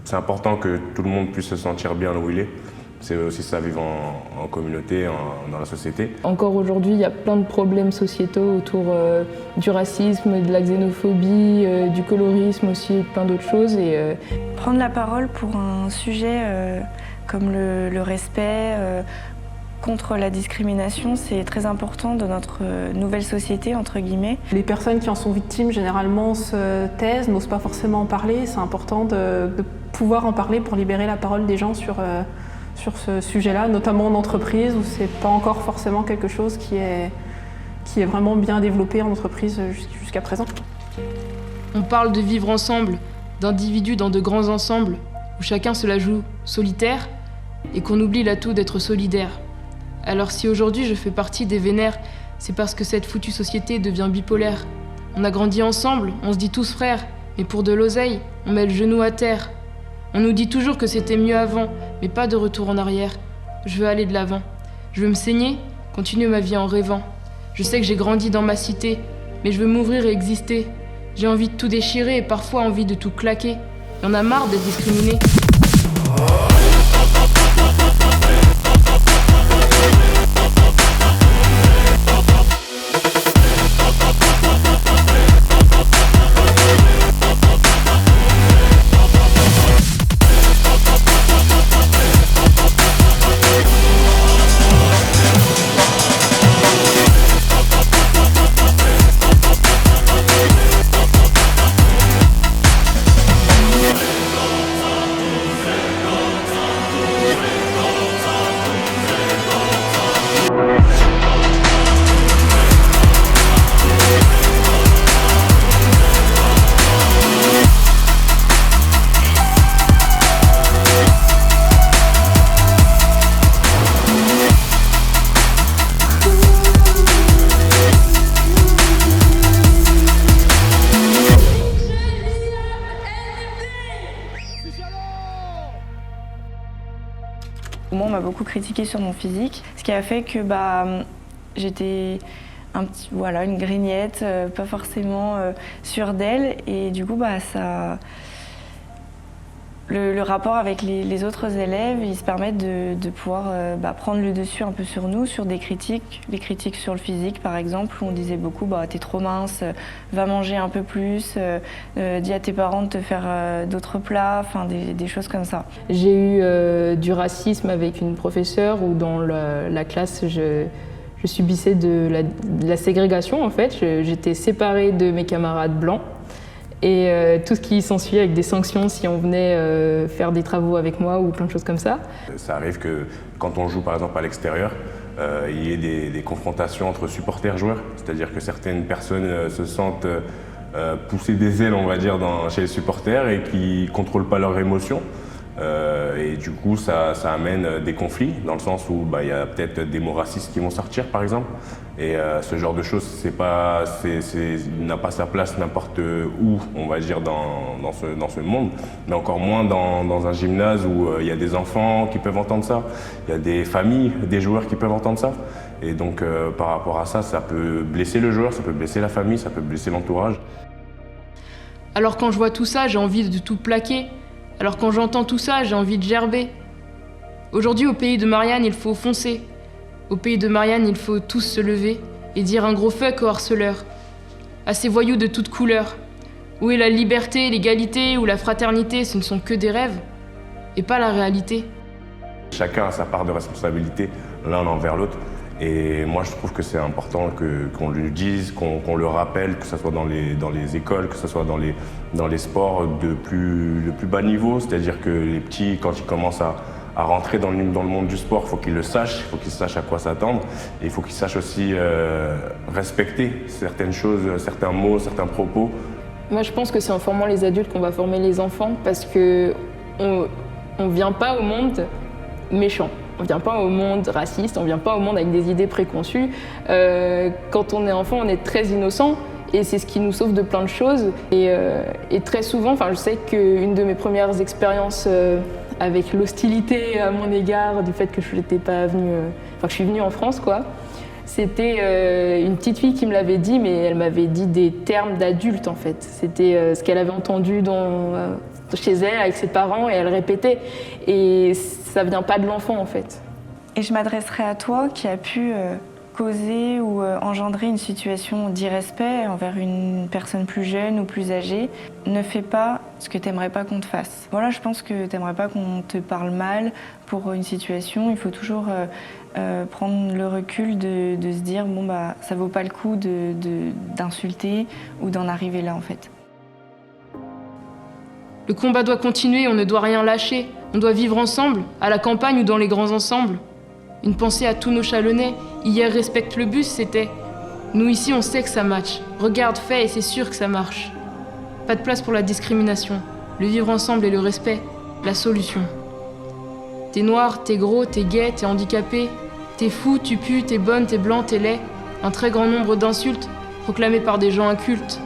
C'est important que tout le monde puisse se sentir bien là où il est. C'est aussi ça, vivre en communauté, dans la société. Encore aujourd'hui, il y a plein de problèmes sociétaux autour du racisme, de la xénophobie, du colorisme aussi, et plein d'autres choses. Prendre la parole pour un sujet comme le respect, contre la discrimination, c'est très important dans notre nouvelle société, entre guillemets. Les personnes qui en sont victimes, généralement, se taisent, n'osent pas forcément en parler. C'est important de pouvoir en parler pour libérer la parole des gens sur ce sujet-là, notamment en entreprise, où c'est pas encore forcément quelque chose qui est vraiment bien développé en entreprise jusqu'à présent. On parle de vivre ensemble, d'individus dans de grands ensembles, où chacun se la joue solitaire, et qu'on oublie l'atout d'être solidaire. Alors si aujourd'hui je fais partie des vénères, c'est parce que cette foutue société devient bipolaire. On a grandi ensemble, on se dit tous frères, mais pour de l'oseille, on met le genou à terre. On nous dit toujours que c'était mieux avant, mais pas de retour en arrière. Je veux aller de l'avant. Je veux me saigner, continuer ma vie en rêvant. Je sais que j'ai grandi dans ma cité, mais je veux m'ouvrir et exister. J'ai envie de tout déchirer et parfois envie de tout claquer. Y en a marre d'être discriminé. Moi, on m'a beaucoup critiqué sur mon physique, ce qui a fait que j'étais une grignette, pas forcément sûre d'elle, et du coup le rapport avec les autres élèves, ils se permettent de pouvoir prendre le dessus un peu sur nous, sur des critiques, les critiques sur le physique par exemple, où on disait beaucoup t'es trop mince, va manger un peu plus, dis à tes parents de te faire d'autres plats, enfin des choses comme ça. J'ai eu du racisme avec une professeure où dans la classe je subissais de la ségrégation en fait, j'étais séparée de mes camarades blancs. Et tout ce qui s'ensuit avec des sanctions si on venait faire des travaux avec moi ou plein de choses comme ça. Ça arrive que quand on joue par exemple à l'extérieur, il y ait des confrontations entre supporters-joueurs, c'est-à-dire que certaines personnes se sentent pousser des ailes, on va dire, chez les supporters et qui ne contrôlent pas leurs émotions. Et du coup, ça amène des conflits, dans le sens où y a peut-être des mots racistes qui vont sortir, par exemple. Et ce genre de choses, n'a pas sa place n'importe où, on va dire, dans ce monde. Mais encore moins dans un gymnase où il y a des enfants qui peuvent entendre ça, il y a des familles, des joueurs qui peuvent entendre ça. Et donc, par rapport à ça, ça peut blesser le joueur, ça peut blesser la famille, ça peut blesser l'entourage. Alors quand je vois tout ça, j'ai envie de tout plaquer. Alors quand j'entends tout ça, j'ai envie de gerber. Aujourd'hui, au pays de Marianne, il faut foncer. Au pays de Marianne, il faut tous se lever et dire un gros fuck aux harceleurs, à ces voyous de toutes couleurs. Où est la liberté, l'égalité ou la fraternité? Ce ne sont que des rêves et pas la réalité. Chacun a sa part de responsabilité l'un envers l'autre. Et moi, je trouve que c'est important qu'on le dise, qu'on le rappelle, que ce soit dans les écoles, que ce soit dans les sports de plus bas niveau. C'est-à-dire que les petits, quand ils commencent à rentrer dans le monde du sport, il faut qu'ils le sachent, il faut qu'ils sachent à quoi s'attendre. Et il faut qu'ils sachent aussi respecter certaines choses, certains mots, certains propos. Moi, je pense que c'est en formant les adultes qu'on va former les enfants parce qu'on ne vient pas au monde méchant. On vient pas au monde raciste, on vient pas au monde avec des idées préconçues. Quand on est enfant, on est très innocent et c'est ce qui nous sauve de plein de choses. Et très souvent, je sais qu'une de mes premières expériences avec l'hostilité à mon égard, du fait que je n'étais pas venue, que je suis venue en France, quoi. C'était une petite fille qui me l'avait dit, mais elle m'avait dit des termes d'adulte en fait. C'était ce qu'elle avait entendu chez elle avec ses parents et elle répétait. Et ça vient pas de l'enfant en fait. Et je m'adresserai à toi qui a pu causer ou engendrer une situation d'irrespect envers une personne plus jeune ou plus âgée. Ne fais pas ce que t'aimerais pas qu'on te fasse. Voilà, je pense que t'aimerais pas qu'on te parle mal pour une situation. Il faut toujours prendre le recul de se dire bon bah ça vaut pas le coup d'insulter ou d'en arriver là en fait. Le combat doit continuer, on ne doit rien lâcher. On doit vivre ensemble, à la campagne ou dans les grands ensembles. Une pensée à tous nos Chalonnais. Hier, respecte le bus, c'était. Nous ici, on sait que ça match. Regarde, fais et c'est sûr que ça marche. Pas de place pour la discrimination. Le vivre ensemble et le respect, la solution. T'es noir, t'es gros, t'es gay, t'es handicapé. T'es fou, tu pues, t'es bonne, t'es blanc, t'es laid. Un très grand nombre d'insultes proclamées par des gens incultes.